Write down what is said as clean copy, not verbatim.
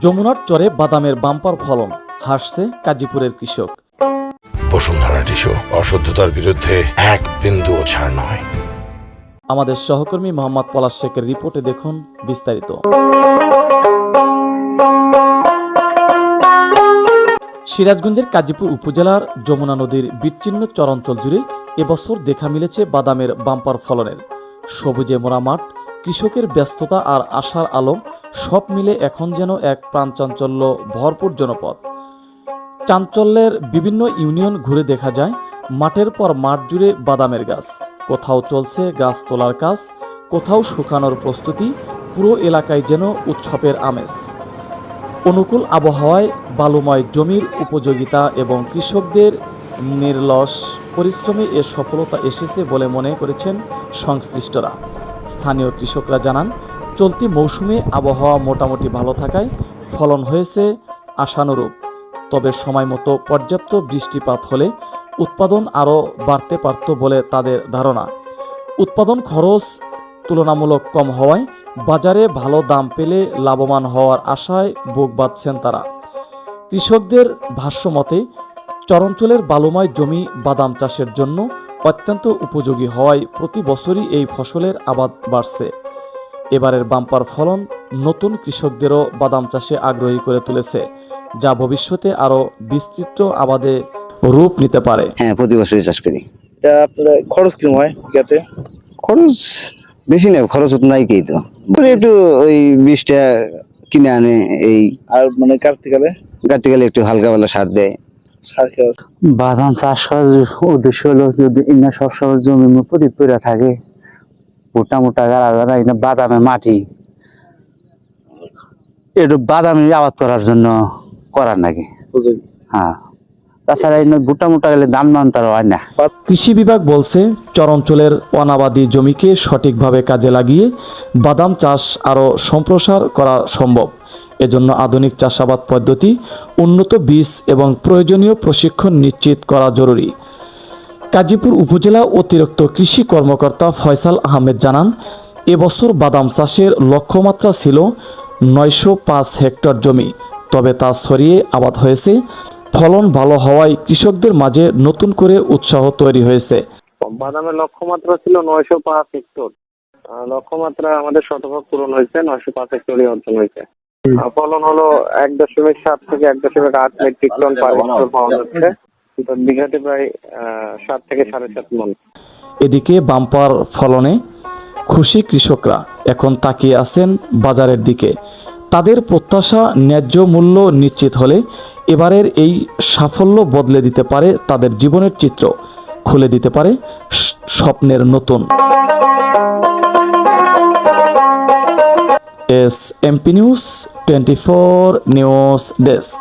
যমুনার চরে বাদামের বাম্পার ফলন, হাসছে গাজীপুরের কৃষক। বসুন্ধরা টিস্যু, অশুদ্ধতার বিরুদ্ধে এক বিন্দুও ছাড় নয়। আমাদের সহকর্মী মোহাম্মদ পলাশ শেখের রিপোর্টে দেখুন বিস্তারিত। সিরাজগঞ্জের কাজীপুর উপজেলার যমুনা নদীর বিচ্ছিন্ন চরাঞ্চল জুড়ে এবছর দেখা মিলেছে বাদামের বাম্পার ফলনের। সবুজে মোড়া মাঠ, কৃষকের ব্যস্ততা আর আশার আলো সব মিলে এখন যেন এক প্রাণচাঞ্চল্য ভরপুর জনপদ। চাঞ্চল্যের বিভিন্ন ইউনিয়ন ঘুরে দেখা যায় মাঠের পর মাঠ জুড়ে বাদামের গাছ। কোথাও চলছে গাছ তোলার কাজ, কোথাও শুকানোর প্রস্তুতি। পুরো এলাকায় যেন উৎসবের আমেজ। অনুকূল আবহাওয়ায় বালুময় জমির উপযোগিতা এবং কৃষকদের নিরলস পরিশ্রমে এ সফলতা এসেছে বলে মনে করেছেন সংশ্লিষ্টরা। স্থানীয় কৃষকরা জানান, চলতি মৌসুমে আবহাওয়া মোটামুটি ভালো থাকায় ফলন হয়েছে আশানুরূপ। তবে সময় মতো পর্যাপ্ত বৃষ্টিপাত হলে উৎপাদন আরও বাড়তে পারত বলে তাদের ধারণা। উৎপাদন খরচ তুলনামূলক কম হওয়ায় বাজারে ভালো দাম পেলে লাভবান হওয়ার আশায় বুক বাঁধছেন তারা। কৃষকদের ভাষ্যমতে চরাঞ্চলের বালুময় জমি বাদাম চাষের জন্য অত্যন্ত উপযোগী হওয়ায় প্রতি বছরই এই ফসলের আবাদ বাড়ছে। এবারের বাম্পার ফলন নতুন কৃষকদেরও বাদাম চাষে আগ্রহী করে তুলেছে, যা ভবিষ্যতে আরো বিস্তৃত আবাদে রূপ নিতে পারে। হ্যাঁ, প্রতি বছরই চাষ করি। আপনার খরচ কি হয় বিঘাতে? খরচ বেশি নেই, খরচ তো নাই কি, তো একটু ওই 20 টাকা কিনে আনে। এই আর মানে কার্তিকালে একটু হালকা বেলা সার দেয়। সার খেয়ে বাদাম চাষ করার উদ্দেশ্য হলো যদি ইনা সবসময় জমি প্রতি পড়ে থাকে, মোটা মোটা গাড়া ইনা বাদামের মাটি, একটু বাদামি আবাদ করার জন্য করার নাকি। হ্যাঁ, তাছাড়া ভুট্টা মোটা গেলে দাম মান তার হয় না। কৃষি বিভাগ বলছে, চরাঞ্চলের অনাবাদী জমিকে সঠিকভাবে কাজে লাগিয়ে বাদাম চাষ আরও সম্প্রসার করা সম্ভব। এজন্য আধুনিক চাষাবাদ পদ্ধতি, উন্নত বীজ এবং প্রয়োজনীয় প্রশিক্ষণ নিশ্চিত করা জরুরি। গাজীপুর উপজেলা অতিরিক্ত কৃষি কর্মকর্তা ফয়সাল আহমেদ জানান, এবছর বাদাম চাষের লক্ষ্যমাত্রা ছিল 905 হেক্টর জমি, তবে তা ছড়িয়ে আবাদ হয়েছে। ফলন ভালো হওয়ায় কৃষকদের মাঝে নতুন করে উৎসাহ তৈরি হয়েছে। বাদামের লক্ষ্যমাত্রা ছিল 905 হেক্টর। লক্ষ্যমাত্রা আমাদের শতভাগ পূরণ হয়েছে, 905 হেক্টরই অর্জন হয়েছে। ফলন হলো 1.7 থেকে 1.8 মেট্রিক টন পার হেক্টর পাওয়া যাচ্ছে। বিঘাতে প্রায় 7 থেকে 7.5 মণ। এদিকে বাম্পার ফলনে খুশি কৃষকরা এখন তাকিয়ে আছেন বাজারের দিকে। তাদের প্রত্যাশা, ন্যায্য মূল্য নিশ্চিত হলে এবারের এই সাফল্য বদলে দিতে পারে তাদের জীবনের চিত্র, খুলে দিতে পারে স্বপ্নের নতুন। SMP news 24 news desk.